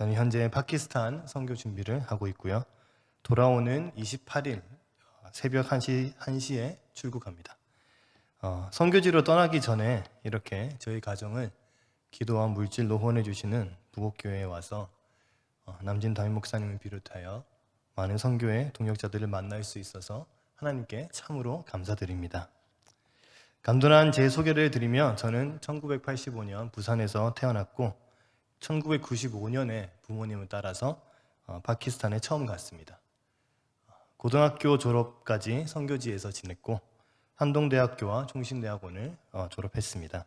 저는 현재 파키스탄 선교 준비를 하고 있고요. 돌아오는 28일 새벽 1시에 출국합니다. 선교지로 떠나기 전에 이렇게 저희 가정을 기도와 물질로 후원해 주시는 부곡교회에 와서 남진 담임 목사님을 비롯하여 많은 선교의 동역자들을 만날 수 있어서 하나님께 참으로 감사드립니다. 간단한 제 소개를 드리면 저는 1985년 부산에서 태어났고 1995년에 부모님을 따라서 파키스탄에 처음 갔습니다. 고등학교 졸업까지 선교지에서 지냈고 한동대학교와 총신대학원을 졸업했습니다.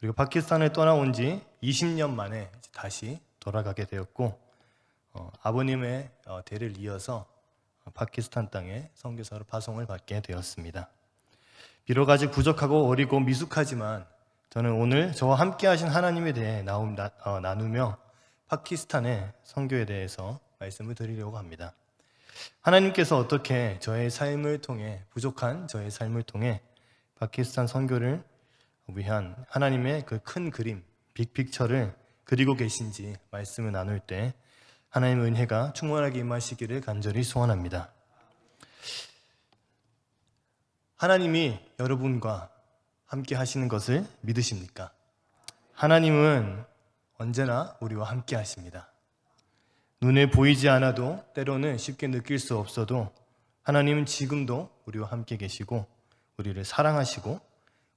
그리고 파키스탄을 떠나온 지 20년 만에 다시 돌아가게 되었고 아버님의 대를 이어서 파키스탄 땅에 선교사로 파송을 받게 되었습니다. 비록 아직 부족하고 어리고 미숙하지만 저는 오늘 저와 함께 하신 하나님에 대해 나누며 파키스탄의 선교에 대해서 말씀을 드리려고 합니다. 하나님께서 어떻게 저의 삶을 통해 부족한 저의 삶을 통해 파키스탄 선교를 위한 하나님의 그 큰 그림, 빅픽처를 그리고 계신지 말씀을 나눌 때 하나님의 은혜가 충만하게 임하시기를 간절히 소원합니다. 하나님이 여러분과 함께 하시는 것을 믿으십니까? 하나님은 언제나 우리와 함께 하십니다. 눈에 보이지 않아도 때로는 쉽게 느낄 수 없어도 하나님은 지금도 우리와 함께 계시고 우리를 사랑하시고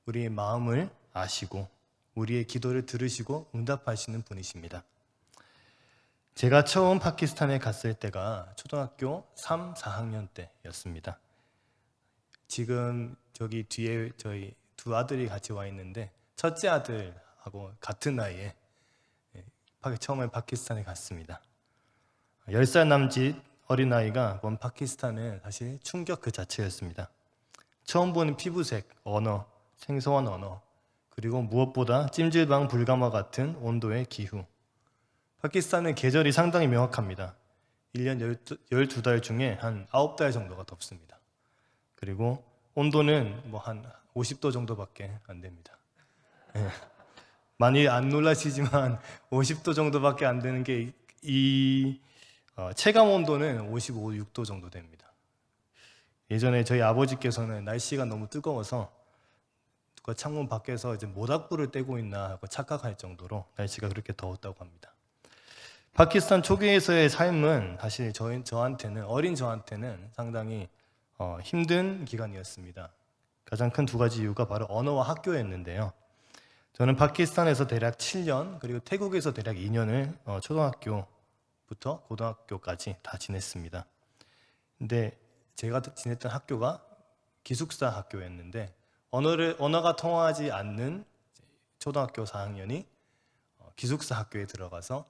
우리의 마음을 아시고 우리의 기도를 들으시고 응답하시는 분이십니다. 제가 처음 파키스탄에 갔을 때가 초등학교 3, 4학년 때였습니다. 지금 저기 뒤에 저희 두 아들이 같이 와 있는데 첫째 아들하고 같은 나이에 처음에 파키스탄에 갔습니다. 10살 남짓 어린아이가 본 파키스탄은 사실 충격 그 자체였습니다. 처음 보는 피부색, 언어, 생소한 언어, 그리고 무엇보다 찜질방 불가마 같은 온도의 기후. 파키스탄은 계절이 상당히 명확합니다. 1년 12달 중에 한 9달 정도가 덥습니다. 그리고 온도는 한 50도 정도밖에 안 됩니다. 많이 안 놀라시지만 50도 정도밖에 안 되는 게 체감 온도는 55, 6도 정도 됩니다. 예전에 저희 아버지께서는 날씨가 너무 뜨거워서 누가 창문 밖에서 이제 모닥불을 떼고 있나 하고 착각할 정도로 날씨가 그렇게 더웠다고 합니다. 파키스탄 초기에서의 삶은 사실 어린 저한테는 상당히 힘든 기간이었습니다. 가장 큰 두 가지 이유가 바로 언어와 학교였는데요. 저는 파키스탄에서 대략 7년 그리고 태국에서 대략 2년을 초등학교부터 고등학교까지 다 지냈습니다. 근데 제가 지냈던 학교가 기숙사 학교였는데 언어가 통하지 않는 초등학교 4학년이 기숙사 학교에 들어가서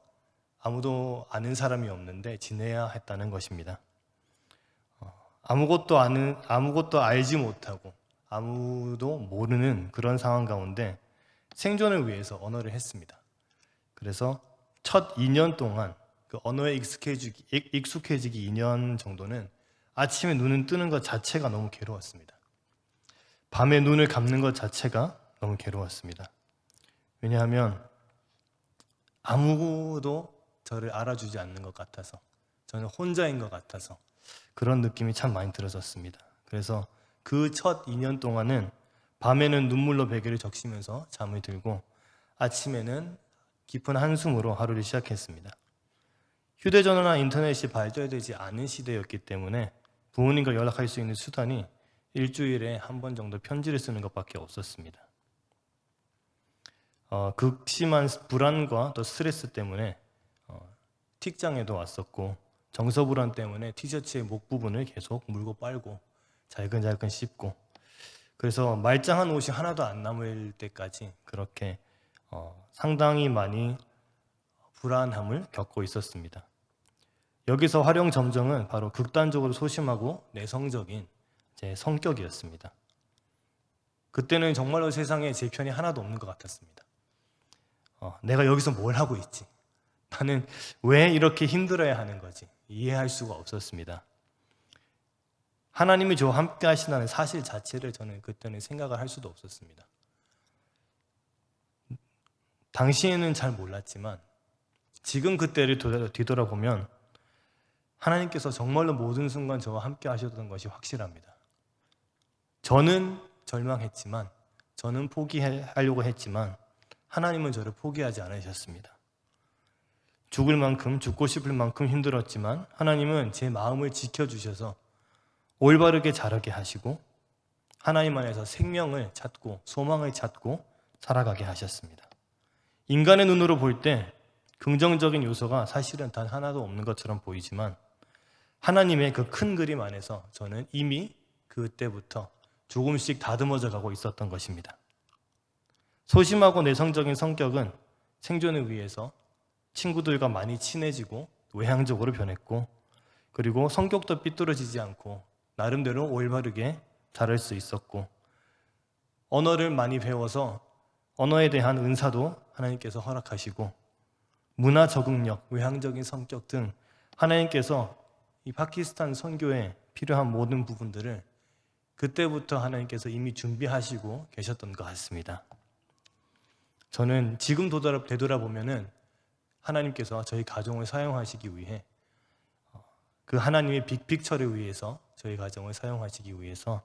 아무도 아는 사람이 없는데 지내야 했다는 것입니다. 아무것도 알지 못하고 아무도 모르는 그런 상황 가운데 생존을 위해서 언어를 했습니다. 그래서 첫 2년 동안 그 언어에 익숙해지기 2년 정도는 아침에 눈을 뜨는 것 자체가 너무 괴로웠습니다. 밤에 눈을 감는 것 자체가 너무 괴로웠습니다. 왜냐하면 아무도 저를 알아주지 않는 것 같아서 저는 혼자인 것 같아서 그런 느낌이 참 많이 들었었습니다. 그래서 그 첫 2년 동안은 밤에는 눈물로 베개를 적시면서 잠을 들고 아침에는 깊은 한숨으로 하루를 시작했습니다. 휴대전화나 인터넷이 발달되지 않은 시대였기 때문에 부모님과 연락할 수 있는 수단이 일주일에 한 번 정도 편지를 쓰는 것밖에 없었습니다. 극심한 불안과 또 스트레스 때문에 틱장애도 왔었고 정서불안 때문에 티셔츠의 목 부분을 계속 물고 빨고 잘근잘근 씹고 그래서 말짱한 옷이 하나도 안 남을 때까지 그렇게 상당히 많이 불안함을 겪고 있었습니다. 여기서 활용점정은 바로 극단적으로 소심하고 내성적인 제 성격이었습니다. 그때는 정말로 세상에 제 편이 하나도 없는 것 같았습니다. 내가 여기서 뭘 하고 있지? 나는 왜 이렇게 힘들어야 하는 거지? 이해할 수가 없었습니다. 하나님이 저와 함께 하신다는 사실 자체를 저는 그때는 생각을 할 수도 없었습니다. 당시에는 잘 몰랐지만 지금 그때를 뒤돌아보면 하나님께서 정말로 모든 순간 저와 함께 하셨던 것이 확실합니다. 저는 절망했지만, 저는 포기하려고 했지만 하나님은 저를 포기하지 않으셨습니다. 죽을 만큼, 죽고 싶을 만큼 힘들었지만 하나님은 제 마음을 지켜주셔서 올바르게 자라게 하시고 하나님 안에서 생명을 찾고 소망을 찾고 살아가게 하셨습니다. 인간의 눈으로 볼 때 긍정적인 요소가 사실은 단 하나도 없는 것처럼 보이지만 하나님의 그 큰 그림 안에서 저는 이미 그때부터 조금씩 다듬어져 가고 있었던 것입니다. 소심하고 내성적인 성격은 생존을 위해서 친구들과 많이 친해지고 외향적으로 변했고, 그리고 성격도 삐뚤어지지 않고 나름대로 올바르게 자랄 수 있었고, 언어를 많이 배워서 언어에 대한 은사도 하나님께서 허락하시고, 문화 적응력, 외향적인 성격 등 하나님께서 이 파키스탄 선교에 필요한 모든 부분들을 그때부터 하나님께서 이미 준비하시고 계셨던 것 같습니다. 저는 지금 되돌아보면은 하나님께서 저희 가정을 사용하시기 위해, 그 하나님의 빅픽처를 위해서 저희 가정을 사용하시기 위해서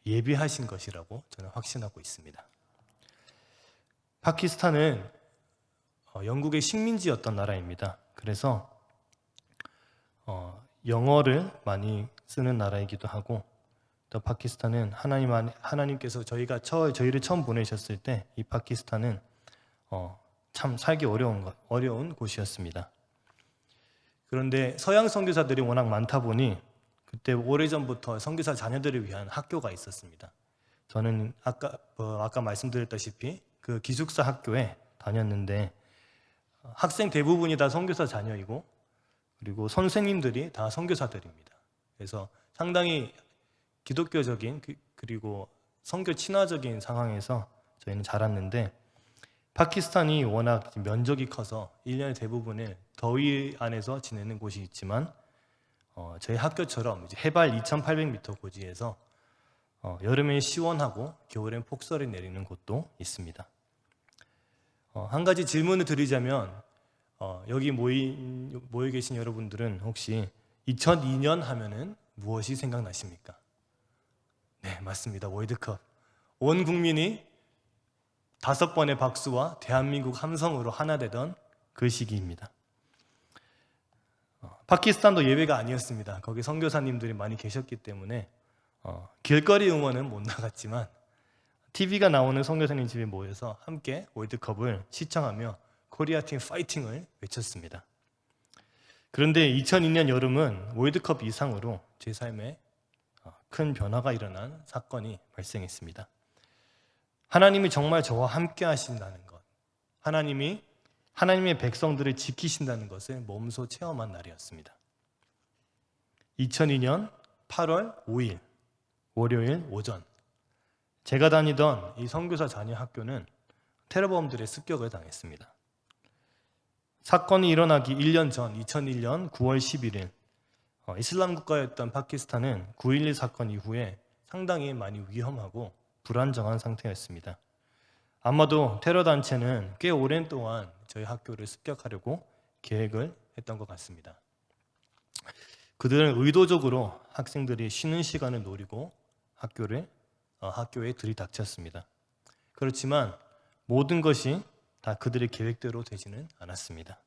예비하신 것이라고 저는 확신하고 있습니다. 파키스탄은 영국의 식민지였던 나라입니다. 그래서 영어를 많이 쓰는 나라이기도 하고, 또 파키스탄은 하나님께서 저희를 처음 보내셨을 때 이 파키스탄은 참 살기 어려운 곳이었습니다. 그런데 서양 선교사들이 워낙 많다 보니 그때 오래전부터 선교사 자녀들을 위한 학교가 있었습니다. 저는 아까 말씀드렸다시피 그 기숙사 학교에 다녔는데 학생 대부분이 다 선교사 자녀이고, 그리고 선생님들이 다 선교사들입니다. 그래서 상당히 기독교적인 그리고 선교 친화적인 상황에서 저희는 자랐는데, 파키스탄이 워낙 면적이 커서 1년의 대부분을 더위 안에서 지내는 곳이 있지만 저희 학교처럼 이제 해발 2,800m 고지에서 여름엔 시원하고 겨울엔 폭설이 내리는 곳도 있습니다. 한 가지 질문을 드리자면 여기 모여 계신 여러분들은 혹시 2002년 하면은 무엇이 생각나십니까? 네, 맞습니다. 월드컵. 온 국민이 5번의 박수와 대한민국 함성으로 하나 되던 그 시기입니다. 파키스탄도 예외가 아니었습니다. 거기 선교사님들이 많이 계셨기 때문에 길거리 응원은 못 나갔지만 TV가 나오는 선교사님 집에 모여서 함께 월드컵을 시청하며 코리아팀 파이팅을 외쳤습니다. 그런데 2002년 여름은 월드컵 이상으로 제 삶에 큰 변화가 일어난 사건이 발생했습니다. 하나님이 정말 저와 함께 하신다는 것, 하나님이 하나님의 백성들을 지키신다는 것을 몸소 체험한 날이었습니다. 2002년 8월 5일 월요일 오전, 제가 다니던 이 선교사 자녀 학교는 테러범들의 습격을 당했습니다. 사건이 일어나기 1년 전 2001년 9월 11일 이슬람 국가였던 파키스탄은 9.11 사건 이후에 상당히 많이 위험하고 불안정한 상태였습니다. 아마도 테러 단체는 꽤 오랜 동안 저희 학교를 습격하려고 계획을 했던 것 같습니다. 그들은 의도적으로 학생들이 쉬는 시간을 노리고 학교에 들이닥쳤습니다. 그렇지만 모든 것이 다 그들의 계획대로 되지는 않았습니다.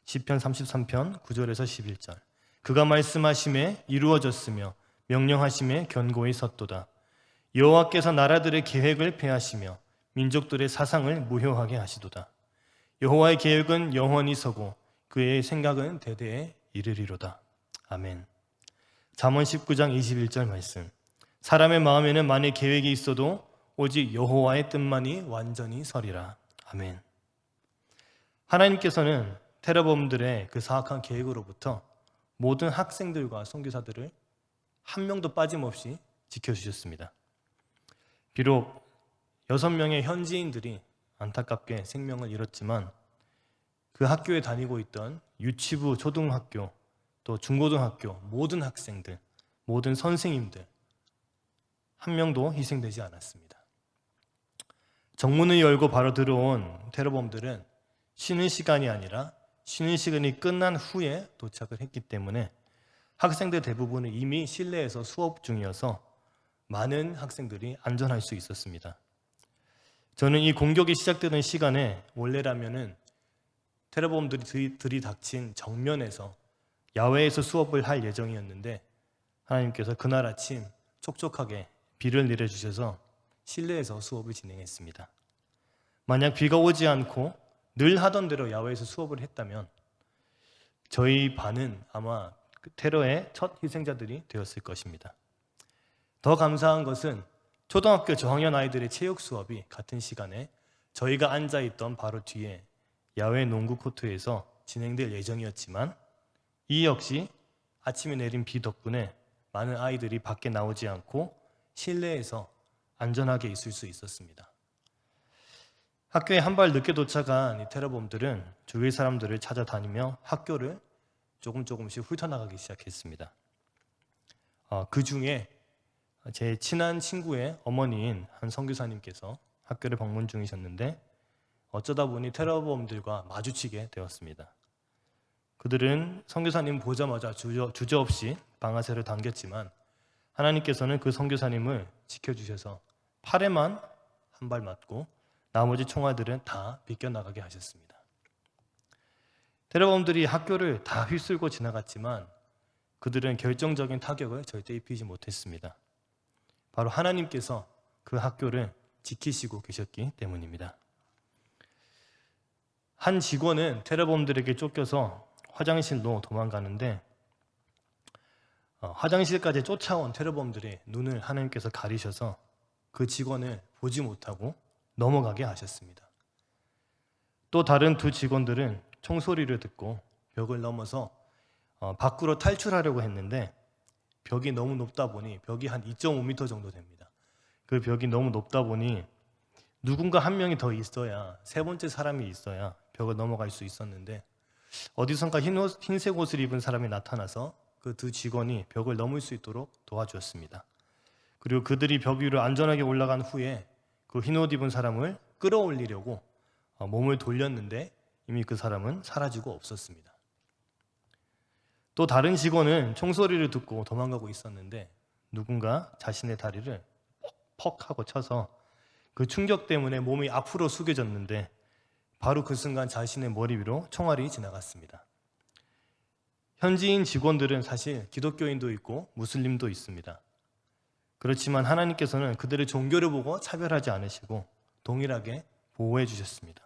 시편 33편 9절에서 11절, 그가 말씀하심에 이루어졌으며 명령하심에 견고히 섰도다. 여호와께서 나라들의 계획을 폐하시며 민족들의 사상을 무효하게 하시도다. 여호와의 계획은 영원히 서고 그의 생각은 대대에 이르리로다. 아멘. 잠언 19장 21절 말씀, 사람의 마음에는 만일 계획이 있어도 오직 여호와의 뜻만이 완전히 서리라. 아멘. 하나님께서는 테러범들의 그 사악한 계획으로부터 모든 학생들과 선교사들을 한 명도 빠짐없이 지켜주셨습니다. 비록 6명의 현지인들이 안타깝게 생명을 잃었지만 그 학교에 다니고 있던 유치부, 초등학교, 또 중고등학교 모든 학생들, 모든 선생님들 한 명도 희생되지 않았습니다. 정문을 열고 바로 들어온 테러범들은 쉬는 시간이 아니라 쉬는 시간이 끝난 후에 도착을 했기 때문에 학생들 대부분은 이미 실내에서 수업 중이어서 많은 학생들이 안전할 수 있었습니다. 저는 이 공격이 시작되는 시간에 원래라면은 테러범들이 들이닥친 정면에서 야외에서 수업을 할 예정이었는데 하나님께서 그날 아침 촉촉하게 비를 내려주셔서 실내에서 수업을 진행했습니다. 만약 비가 오지 않고 늘 하던 대로 야외에서 수업을 했다면 저희 반은 아마 테러의 첫 희생자들이 되었을 것입니다. 더 감사한 것은 초등학교 저학년 아이들의 체육 수업이 같은 시간에 저희가 앉아있던 바로 뒤에 야외 농구 코트에서 진행될 예정이었지만 이 역시 아침에 내린 비 덕분에 많은 아이들이 밖에 나오지 않고 실내에서 안전하게 있을 수 있었습니다. 학교에 한 발 늦게 도착한 이 테러범들은 주위 사람들을 찾아다니며 학교를 조금씩 훑어나가기 시작했습니다. 그 중에 제 친한 친구의 어머니인 한 선교사님께서 학교를 방문 중이셨는데 어쩌다 보니 테러범들과 마주치게 되었습니다. 그들은 선교사님 보자마자 주저없이 방아쇠를 당겼지만 하나님께서는 그 선교사님을 지켜주셔서 팔에만 한 발 맞고 나머지 총알들은 다 비껴나가게 하셨습니다. 테러범들이 학교를 다 휩쓸고 지나갔지만 그들은 결정적인 타격을 절대 입히지 못했습니다. 바로 하나님께서 그 학교를 지키시고 계셨기 때문입니다. 한 직원은 테러범들에게 쫓겨서 화장실로 도망가는데 화장실까지 쫓아온 테러범들의 눈을 하나님께서 가리셔서 그 직원을 보지 못하고 넘어가게 하셨습니다. 또 다른 두 직원들은 총소리를 듣고 벽을 넘어서 밖으로 탈출하려고 했는데 벽이 너무 높다 보니 벽이 한 2.5m 정도 됩니다. 그 벽이 너무 높다 보니 누군가 한 명이 더 있어야 세 번째 사람이 있어야 벽을 넘어갈 수 있었는데 어디선가 흰색 옷을 입은 사람이 나타나서 그 두 직원이 벽을 넘을 수 있도록 도와주었습니다. 그리고 그들이 벽 위로 안전하게 올라간 후에 그 흰 옷 입은 사람을 끌어올리려고 몸을 돌렸는데 이미 그 사람은 사라지고 없었습니다. 또 다른 직원은 총소리를 듣고 도망가고 있었는데 누군가 자신의 다리를 퍽 하고 쳐서 그 충격 때문에 몸이 앞으로 숙여졌는데 바로 그 순간 자신의 머리 위로 총알이 지나갔습니다. 현지인 직원들은 사실 기독교인도 있고 무슬림도 있습니다. 그렇지만 하나님께서는 그들의 종교를 보고 차별하지 않으시고 동일하게 보호해 주셨습니다.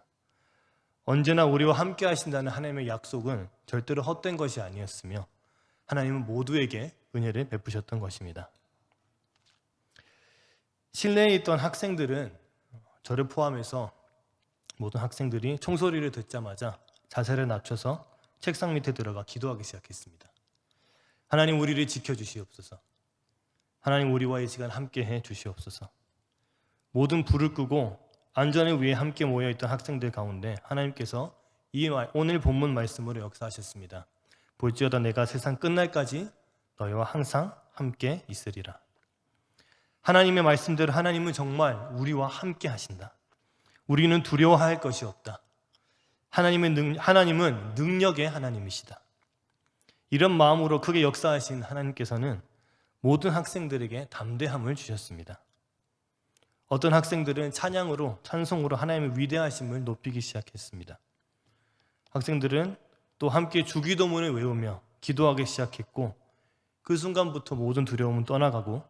언제나 우리와 함께 하신다는 하나님의 약속은 절대로 헛된 것이 아니었으며 하나님은 모두에게 은혜를 베푸셨던 것입니다. 실내에 있던 학생들은 저를 포함해서 모든 학생들이 총소리를 듣자마자 자세를 낮춰서 책상 밑에 들어가 기도하기 시작했습니다. 하나님 우리를 지켜주시옵소서. 하나님 우리와 이 시간 함께해 주시옵소서. 모든 불을 끄고 안전을 위해 함께 모여있던 학생들 가운데 하나님께서 오늘 본문 말씀으로 역사하셨습니다. 볼지어다 내가 세상 끝날까지 너희와 항상 함께 있으리라. 하나님의 말씀대로 하나님은 정말 우리와 함께 하신다. 우리는 두려워할 것이 없다. 하나님은 능력의 하나님이시다. 이런 마음으로 크게 역사하신 하나님께서는 모든 학생들에게 담대함을 주셨습니다. 어떤 학생들은 찬송으로 하나님의 위대하심을 높이기 시작했습니다. 학생들은 또 함께 주기도문을 외우며 기도하기 시작했고 그 순간부터 모든 두려움은 떠나가고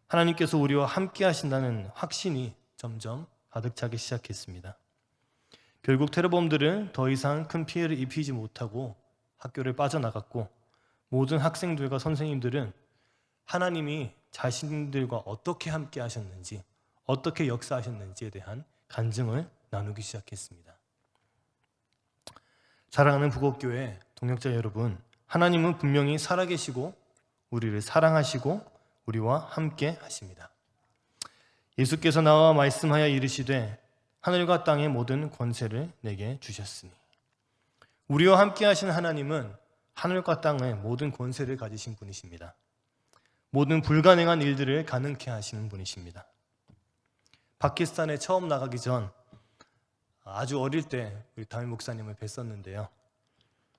하나님께서 우리와 함께 하신다는 확신이 점점 가득 차기 시작했습니다. 결국 테러범들은 더 이상 큰 피해를 입히지 못하고 학교를 빠져나갔고 모든 학생들과 선생님들은 하나님이 자신들과 어떻게 함께 하셨는지 어떻게 역사하셨는지에 대한 간증을 나누기 시작했습니다. 사랑하는 부곡교회 동역자 여러분, 하나님은 분명히 살아계시고 우리를 사랑하시고 우리와 함께 하십니다. 예수께서 나와 말씀하여 이르시되 하늘과 땅의 모든 권세를 내게 주셨으니. 우리와 함께 하신 하나님은 하늘과 땅의 모든 권세를 가지신 분이십니다. 모든 불가능한 일들을 가능케 하시는 분이십니다. 파키스탄에 처음 나가기 전 아주 어릴 때 우리 담임 목사님을 뵀었는데요.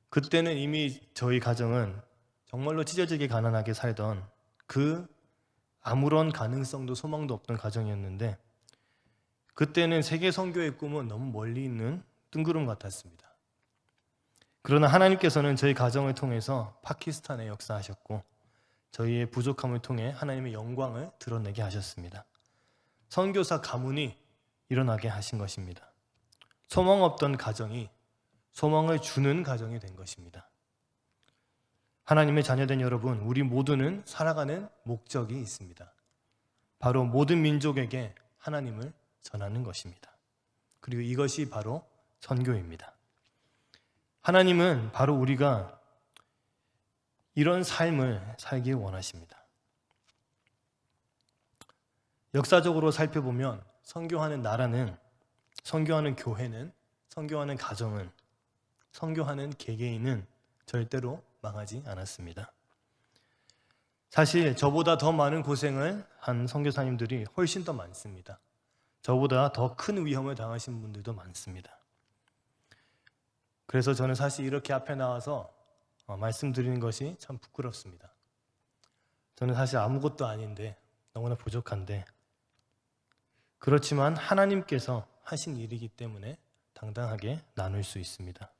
그때는 이미 저희 가정은 정말로 찢어지게 가난하게 살던 그 아무런 가능성도 소망도 없던 가정이었는데, 그때는 세계 선교의 꿈은 너무 멀리 있는 뜬구름 같았습니다. 그러나 하나님께서는 저희 가정을 통해서 파키스탄에 역사하셨고 저희의 부족함을 통해 하나님의 영광을 드러내게 하셨습니다. 선교사 가문이 일어나게 하신 것입니다. 소망 없던 가정이 소망을 주는 가정이 된 것입니다. 하나님의 자녀된 여러분, 우리 모두는 살아가는 목적이 있습니다. 바로 모든 민족에게 하나님을 전하는 것입니다. 그리고 이것이 바로 선교입니다. 하나님은 바로 우리가 이런 삶을 살기 원하십니다. 역사적으로 살펴보면 선교하는 나라는, 선교하는 교회는, 선교하는 가정은, 선교하는 개개인은 절대로 망하지 않았습니다. 사실 저보다 더 많은 고생을 한 선교사님들이 훨씬 더 많습니다. 저보다 더 큰 위험을 당하신 분들도 많습니다. 그래서 저는 사실 이렇게 앞에 나와서 말씀드리는 것이 참 부끄럽습니다. 저는 사실 아무것도 아닌데, 너무나 부족한데, 그렇지만 하나님께서 하신 일이기 때문에 당당하게 나눌 수 있습니다.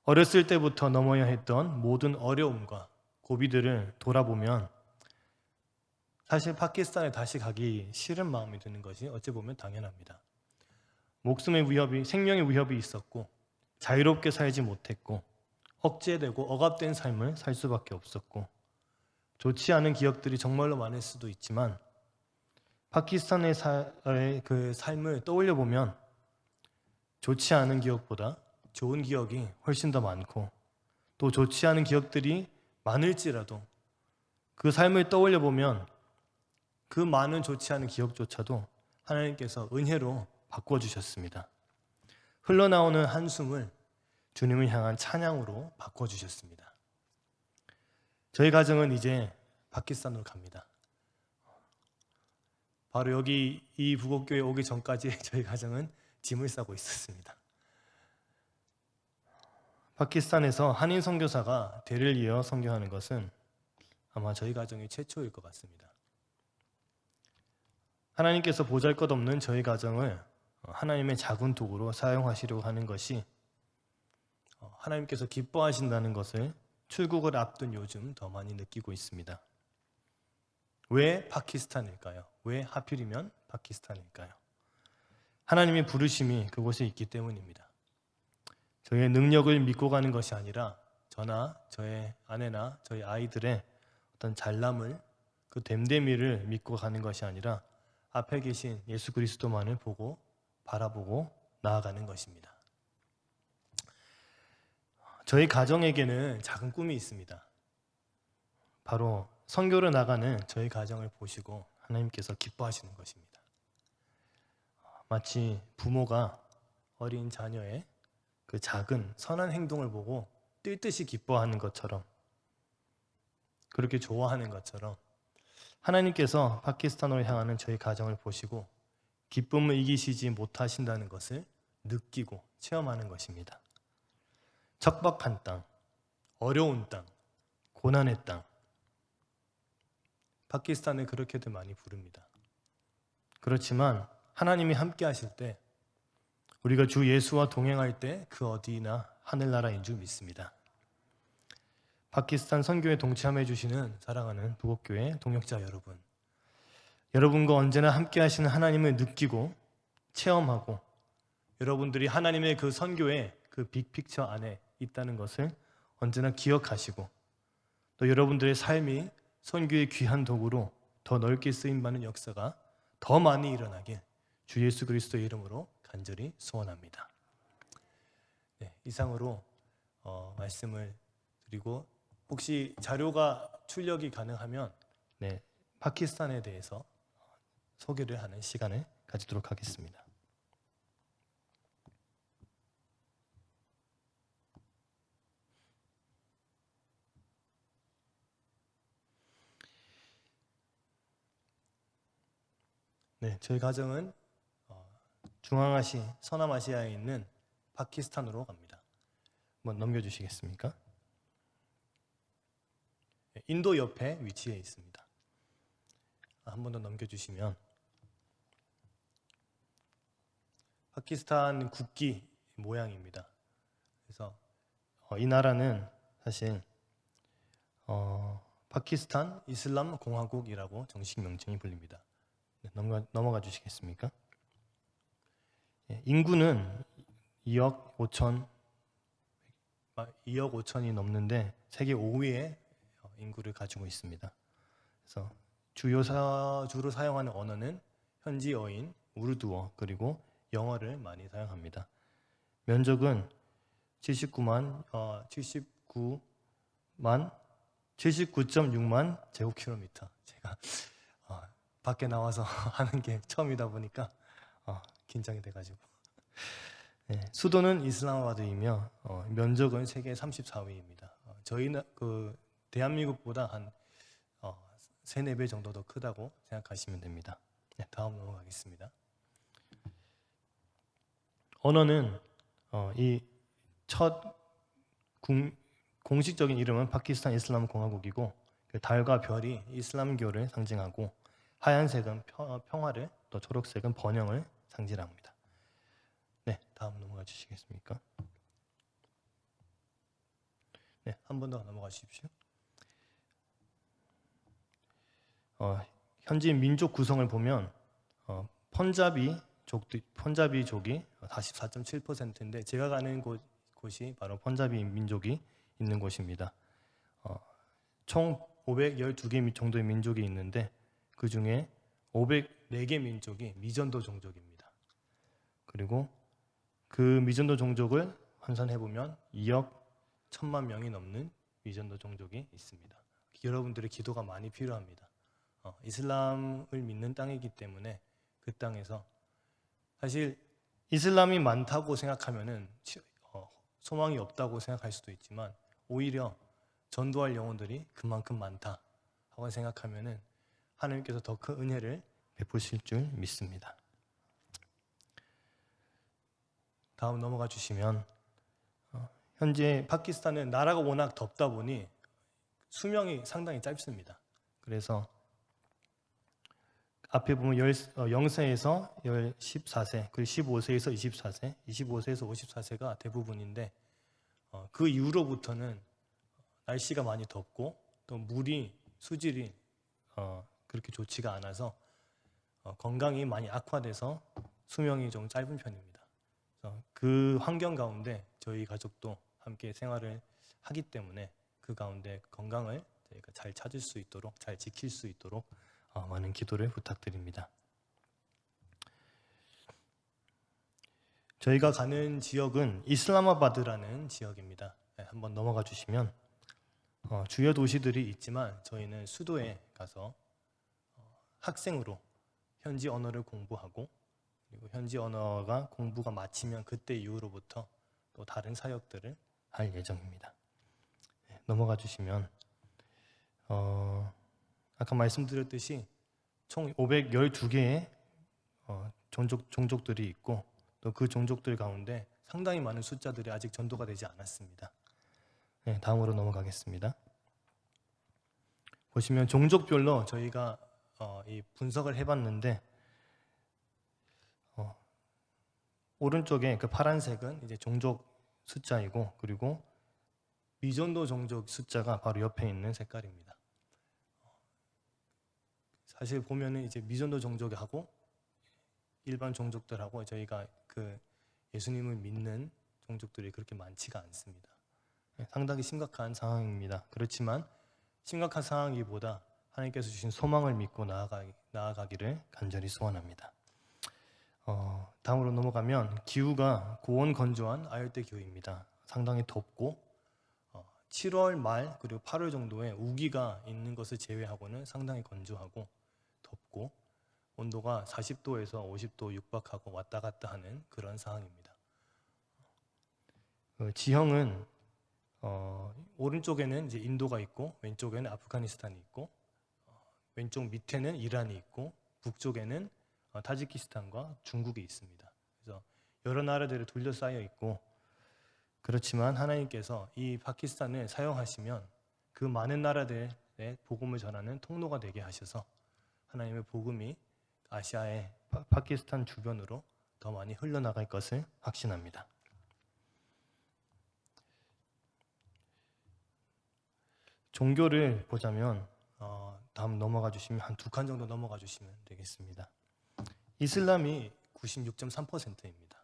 어렸을 때부터 넘어야 했던 모든 어려움과 고비들을 돌아보면 사실 파키스탄에 다시 가기 싫은 마음이 드는 것이 어찌 보면 당연합니다. 목숨의 위협이, 생명의 위협이 있었고 자유롭게 살지 못했고 억제되고 억압된 삶을 살 수밖에 없었고 좋지 않은 기억들이 정말로 많을 수도 있지만 파키스탄의 그 삶을 떠올려 보면 좋지 않은 기억보다 좋은 기억이 훨씬 더 많고, 또 좋지 않은 기억들이 많을지라도 그 삶을 떠올려 보면 그 많은 좋지 않은 기억조차도 하나님께서 은혜로 바꿔주셨습니다. 흘러나오는 한숨을 주님을 향한 찬양으로 바꿔주셨습니다. 저희 가정은 이제 파키스탄으로 갑니다. 바로 여기 이 부곡교회 오기 전까지 저희 가정은 짐을 싸고 있었습니다. 파키스탄에서 한인 선교사가 대를 이어 선교하는 것은 아마 저희 가정이 최초일 것 같습니다. 하나님께서 보잘것없는 저희 가정을 하나님의 작은 도구로 사용하시려고 하는 것이 하나님께서 기뻐하신다는 것을 출국을 앞둔 요즘 더 많이 느끼고 있습니다. 왜 파키스탄일까요? 왜 하필이면 파키스탄일까요? 하나님의 부르심이 그곳에 있기 때문입니다. 저희의 능력을 믿고 가는 것이 아니라 저나 저의 아내나 저희 아이들의 어떤 잘남을, 그 됨됨이를 믿고 가는 것이 아니라 앞에 계신 예수 그리스도만을 보고 바라보고 나아가는 것입니다. 저희 가정에게는 작은 꿈이 있습니다. 바로 선교를 나가는 저희 가정을 보시고 하나님께서 기뻐하시는 것입니다. 마치 부모가 어린 자녀의 그 작은 선한 행동을 보고 뛸 듯이 기뻐하는 것처럼, 그렇게 좋아하는 것처럼 하나님께서 파키스탄으로 향하는 저희 가정을 보시고 기쁨을 이기시지 못하신다는 것을 느끼고 체험하는 것입니다. 척박한 땅, 어려운 땅, 고난의 땅, 파키스탄을 그렇게들 많이 부릅니다. 그렇지만 하나님이 함께 하실 때, 우리가 주 예수와 동행할 때 그 어디나 하늘나라인 줄 믿습니다. 파키스탄 선교에 동참해 주시는 사랑하는 부곡교회 동역자 여러분, 여러분과 언제나 함께 하시는 하나님을 느끼고 체험하고 여러분들이 하나님의 그 선교의 그 빅픽처 안에 있다는 것을 언제나 기억하시고, 또 여러분들의 삶이 선교의 귀한 도구로 더 넓게 쓰임받는 역사가 더 많이 일어나길 주 예수 그리스도의 이름으로 간절히 소원합니다. 네, 이상으로 말씀을 드리고, 혹시 자료가 출력이 가능하면 파키스탄에 대해서 소개를 하는 시간을 가지도록 하겠습니다. 네, 저희 가정은 서남아시아에 있는 파키스탄으로 갑니다. 한번 넘겨주시겠습니까? 인도 옆에 위치해 있습니다. 한 번 더 넘겨주시면 파키스탄 국기 모양입니다. 그래서 이 나라는 사실 파키스탄 이슬람 공화국이라고 정식 명칭이 불립니다. 네, 넘어가 주시겠습니까? 인구는 2억 5천이 넘는데 세계 5위의 인구를 가지고 있습니다. 그래서 주로 사용하는 언어는 현지어인 우르두어 그리고 영어를 많이 사용합니다. 면적은 79.6만 제곱킬로미터. 제가 밖에 나와서 하는 게 처음이다 보니까 긴장이 돼가지고. 네, 수도는 이슬람아바드이며 면적은 세계 34위입니다. 저희는 대한민국보다 한 3, 4배 정도 더 크다고 생각하시면 됩니다. 네, 다음 넘어가겠습니다. 언어는 이 첫 공식적인 이름은 파키스탄 이슬람 공화국이고 달과 별이 이슬람교를 상징하고 하얀색은 평화를 또 초록색은 번영을 상징합니다. 네, 다음 넘어가 주시겠습니까? 네, 한 번 더 넘어가 주십시오. 현지 민족 구성을 보면 펀자비족이 44.7%인데 제가 가는 곳이 바로 펀자비 민족이 있는 곳입니다. 총 512개 정도의 민족이 있는데 그 중에 504개 민족이 미전도 종족입니다. 그리고 그 미전도 종족을 환산해 보면 2억 1천만 명이 넘는 미전도 종족이 있습니다. 여러분들의 기도가 많이 필요합니다. 이슬람을 믿는 땅이기 때문에 그 땅에서 사실 이슬람이 많다고 생각하면은 소망이 없다고 생각할 수도 있지만 오히려 전도할 영혼들이 그만큼 많다 하고 생각하면은 하나님께서 더 큰 은혜를 베푸실 줄 믿습니다. 다음 넘어가 주시면 현재 파키스탄은 나라가 워낙 덥다 보니 수명이 상당히 짧습니다. 그래서 앞에 보면 0세에서 14세, 그리고 15세에서 24세, 25세에서 54세가 대부분인데 그 이후로부터는 날씨가 많이 덥고 또 수질이 그렇게 좋지가 않아서 건강이 많이 악화돼서 수명이 좀 짧은 편입니다. 그래서 그 환경 가운데 저희 가족도 함께 생활을 하기 때문에 그 가운데 건강을 저희가 잘 찾을 수 있도록, 잘 지킬 수 있도록 많은 기도를 부탁드립니다. 저희가 가는 지역은 이슬람아바드라는 지역입니다. 네, 한번 넘어가 주시면 주요 도시들이 있지만 저희는 수도에 가서 학생으로 현지 언어를 공부하고 그리고 현지 언어가 공부가 마치면 그때 이후로부터 또 다른 사역들을 할 예정입니다. 네, 넘어가 주시면 아까 말씀드렸듯이 총 512개의 종족들이 있고 또 그 종족들 가운데 상당히 많은 숫자들이 아직 전도가 되지 않았습니다. 네, 다음으로 넘어가겠습니다. 보시면 종족별로 저희가 이 분석을 해봤는데 오른쪽에 그 파란색은 이제 종족 숫자이고 그리고 미전도 종족 숫자가 바로 옆에 있는 색깔입니다. 사실 보면은 이제 미전도 종족하고 일반 종족들하고 저희가 그 예수님을 믿는 종족들이 그렇게 많지가 않습니다. 상당히 심각한 상황입니다. 그렇지만 심각한 상황이보다 하나님께서 주신 소망을 믿고 나아가기를 간절히 소원합니다. 다음으로 넘어가면 기후가 고온 건조한 아열대 기후입니다. 상당히 덥고 7월 말 그리고 8월 정도에 우기가 있는 것을 제외하고는 상당히 건조하고 덥고 온도가 40도에서 50도 육박하고 왔다 갔다 하는 그런 상황입니다. 지형은 오른쪽에는 이제 인도가 있고 왼쪽에는 아프가니스탄이 있고 왼쪽 밑에는 이란이 있고 북쪽에는 타지키스탄과 중국이 있습니다. 여러 나라들에 둘러싸여 있고, 그렇지만 하나님께서 이 파키스탄을 사용하시면 그 많은 나라들의 복음을 전하는 통로가 되게 하셔서 하나님의 복음이 아시아의 파키스탄 주변으로 더 많이 흘러나갈 것을 확신합니다. 종교를 보자면 다음 넘어가 주시면 한 두 칸 정도 넘어가 주시면 되겠습니다. 이슬람이 96.3%입니다.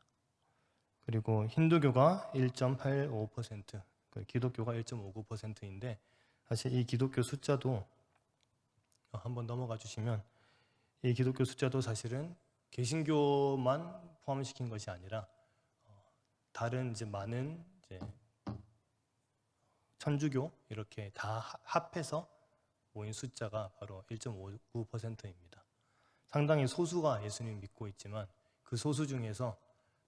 그리고 힌두교가 1.85%, 기독교가 1.59%인데 사실 이 기독교 숫자도 한번 넘어가 주시면 이 기독교 숫자도 사실은 개신교만 포함시킨 것이 아니라 다른 이제 많은 이제 천주교 이렇게 다 합해서 모인 숫자가 바로 1.59%입니다. 상당히 소수가 예수님 믿고 있지만 그 소수 중에서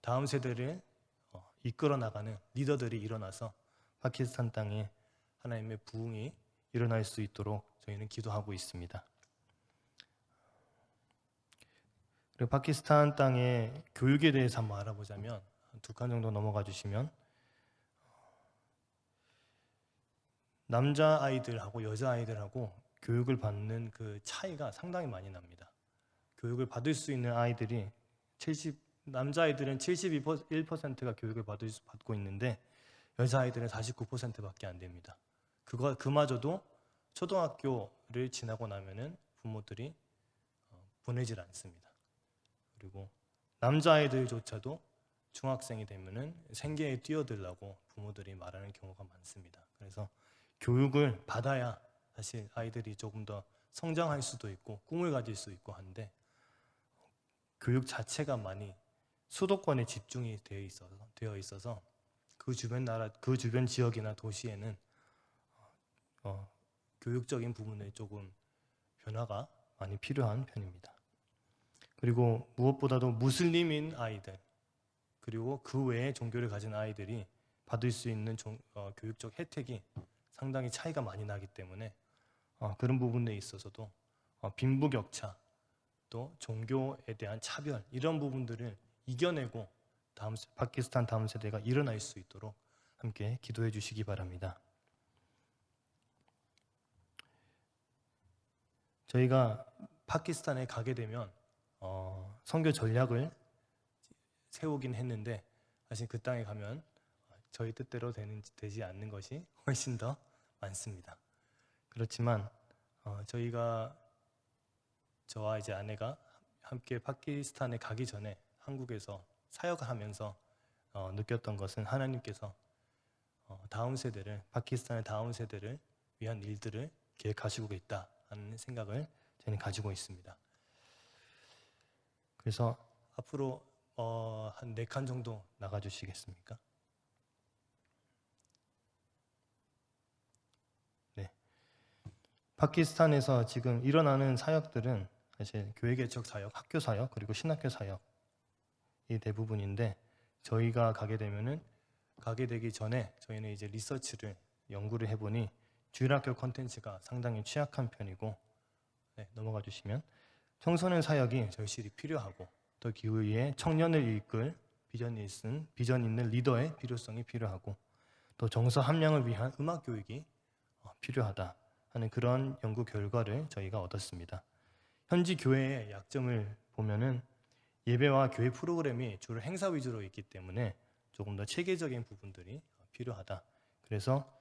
다음 세대를 이끌어 나가는 리더들이 일어나서 파키스탄 땅에 하나님의 부흥이 일어날 수 있도록 저희는 기도하고 있습니다. 그리고 파키스탄 땅의 교육에 대해서 한번 알아보자면 두 칸 정도 넘어가 주시면 남자 아이들하고 여자 아이들하고 교육을 받는 그 차이가 상당히 많이 납니다. 교육을 받을 수 있는 아이들이 남자아이들은 71%가 교육을 받고 있는데 여자아이들은 49%밖에 안 됩니다. 그마저도 초등학교를 지나고 나면은 부모들이 보내질 않습니다. 그리고 남자아이들조차도 중학생이 되면은 생계에 뛰어들라고 부모들이 말하는 경우가 많습니다. 그래서 교육을 받아야 사실 아이들이 조금 더 성장할 수도 있고 꿈을 가질 수 있고 한데 교육 자체가 많이 수도권에 집중이 되어 있어서 그 주변 지역이나 도시에는 교육적인 부분에 조금 변화가 많이 필요한 편입니다. 그리고 무엇보다도 무슬림인 아이들 그리고 그 외의 종교를 가진 아이들이 받을 수 있는 교육적 혜택이 상당히 차이가 많이 나기 때문에 그런 부분에 있어서도 빈부격차 또 종교에 대한 차별 이런 부분들을 이겨내고 파키스탄 다음 세대가 일어날 수 있도록 함께 기도해 주시기 바랍니다. 저희가 파키스탄에 가게 되면 선교 전략을 세우긴 했는데 사실 그 땅에 가면 저희 뜻대로 되지 않는 것이 훨씬 더 많습니다. 그렇지만 저와 이제 아내가 함께 파키스탄에 가기 전에 한국에서 사역을 하면서 느꼈던 것은 하나님께서 파키스탄의 다음 세대를 위한 일들을 계획하시고 있다 하는 생각을 저는 가지고 있습니다. 그래서 앞으로 한 4칸 정도 나가주시겠습니까? 네. 파키스탄에서 지금 일어나는 사역들은 사실 교회 개척 사역, 학교 사역, 그리고 신학교 사역이 대부분인데 저희가 가게 되기 전에 저희는 이제 연구를 해보니 주일학교 콘텐츠가 상당히 취약한 편이고 넘어가 주시면 청소년 사역이 절실히 필요하고 또 기후에 청년을 이끌 비전 있는 리더의 필요성이 필요하고 또 정서 함량을 위한 음악 교육이 필요하다 하는 그런 연구 결과를 저희가 얻었습니다. 현지 교회의 약점을 보면은 예배와 교회 프로그램이 주로 행사 위주로 있기 때문에 조금 더 체계적인 부분들이 필요하다. 그래서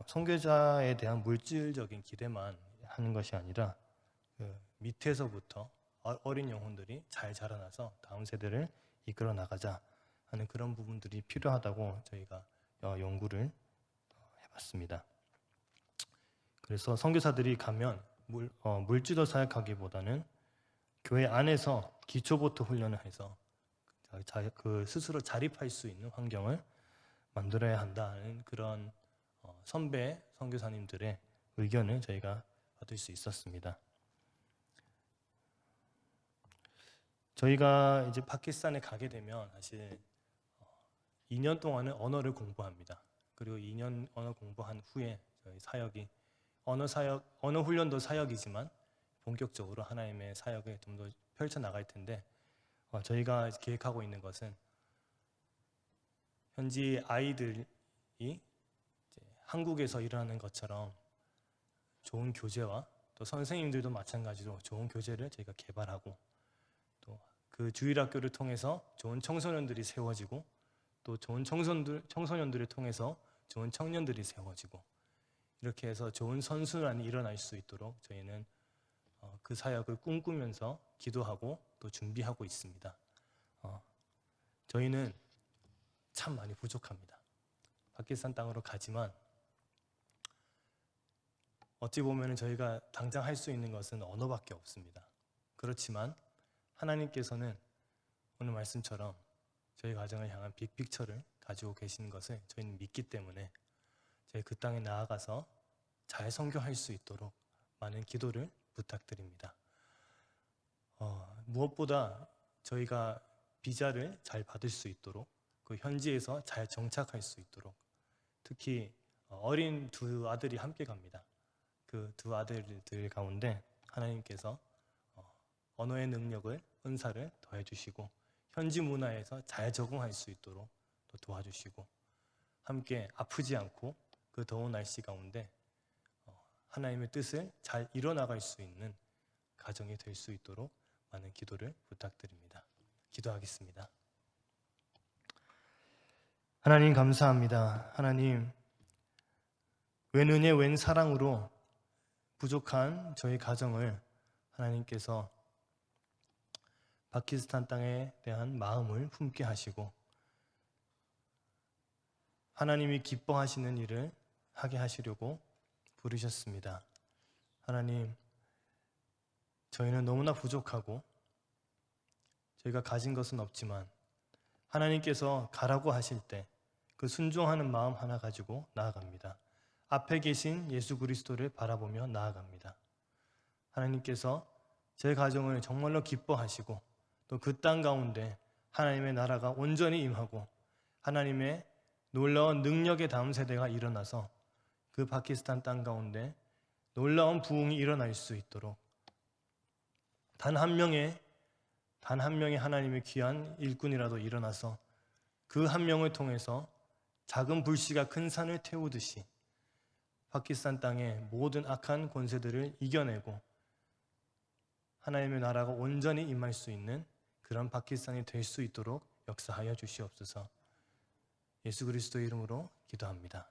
선교자에 대한 물질적인 기대만 하는 것이 아니라 밑에서부터 어린 영혼들이 잘 자라나서 다음 세대를 이끌어 나가자 하는 그런 부분들이 필요하다고 저희가 연구를 해봤습니다. 그래서 선교사들이 가면 물질로 사역하기보다는 교회 안에서 기초부터 훈련을 해서 스스로 자립할 수 있는 환경을 만들어야 한다는 그런 선배 선교사님들의 의견을 저희가 받을 수 있었습니다. 저희가 이제 파키스탄에 가게 되면 사실 2년 동안은 언어를 공부합니다. 그리고 2년 언어 공부한 후에 저희 사역이 언어 훈련도 사역이지만 본격적으로 하나님의 사역을 좀 더 펼쳐 나갈 텐데 저희가 계획하고 있는 것은 현지 아이들이 이제 한국에서 일어나는 것처럼 좋은 교재와 또 선생님들도 마찬가지로 좋은 교재를 저희가 개발하고 또 그 주일학교를 통해서 좋은 청소년들이 세워지고 또 좋은 청소년들을 통해서 좋은 청년들이 세워지고 이렇게 해서 좋은 선순환이 일어날 수 있도록 저희는 그 사역을 꿈꾸면서 기도하고 또 준비하고 있습니다. 저희는 참 많이 부족합니다. 파키스탄 땅으로 가지만 어찌 보면 저희가 당장 할 수 있는 것은 언어밖에 없습니다. 그렇지만 하나님께서는 오늘 말씀처럼 저희 가정을 향한 빅픽처를 가지고 계시는 것을 저희는 믿기 때문에 저희 그 땅에 나아가서 잘 선교할 수 있도록 많은 기도를 부탁드립니다. 무엇보다 저희가 비자를 잘 받을 수 있도록 그 현지에서 잘 정착할 수 있도록 특히 어린 두 아들이 함께 갑니다. 그 두 아들들 가운데 하나님께서 언어의 능력을, 은사를 더해 주시고 현지 문화에서 잘 적응할 수 있도록 또 도와주시고 함께 아프지 않고 그 더운 날씨 가운데 하나님의 뜻을 잘 이뤄나갈 수 있는 가정이 될 수 있도록 많은 기도를 부탁드립니다. 기도하겠습니다. 하나님 감사합니다. 하나님 웬 은혜 웬 사랑으로 부족한 저희 가정을 하나님께서 파키스탄 땅에 대한 마음을 품게 하시고 하나님이 기뻐하시는 일을 하게 하시려고 부르셨습니다. 하나님, 저희는 너무나 부족하고 저희가 가진 것은 없지만 하나님께서 가라고 하실 때 그 순종하는 마음 하나 가지고 나아갑니다. 앞에 계신 예수 그리스도를 바라보며 나아갑니다. 하나님께서 제 가정을 정말로 기뻐하시고 또 그 땅 가운데 하나님의 나라가 온전히 임하고 하나님의 놀라운 능력의 다음 세대가 일어나서 그 파키스탄 땅 가운데 놀라운 부흥이 일어날 수 있도록 단 한 명의 하나님의 귀한 일꾼이라도 일어나서 그 한 명을 통해서 작은 불씨가 큰 산을 태우듯이 파키스탄 땅의 모든 악한 권세들을 이겨내고 하나님의 나라가 온전히 임할 수 있는 그런 파키스탄이 될 수 있도록 역사하여 주시옵소서. 예수 그리스도의 이름으로 기도합니다.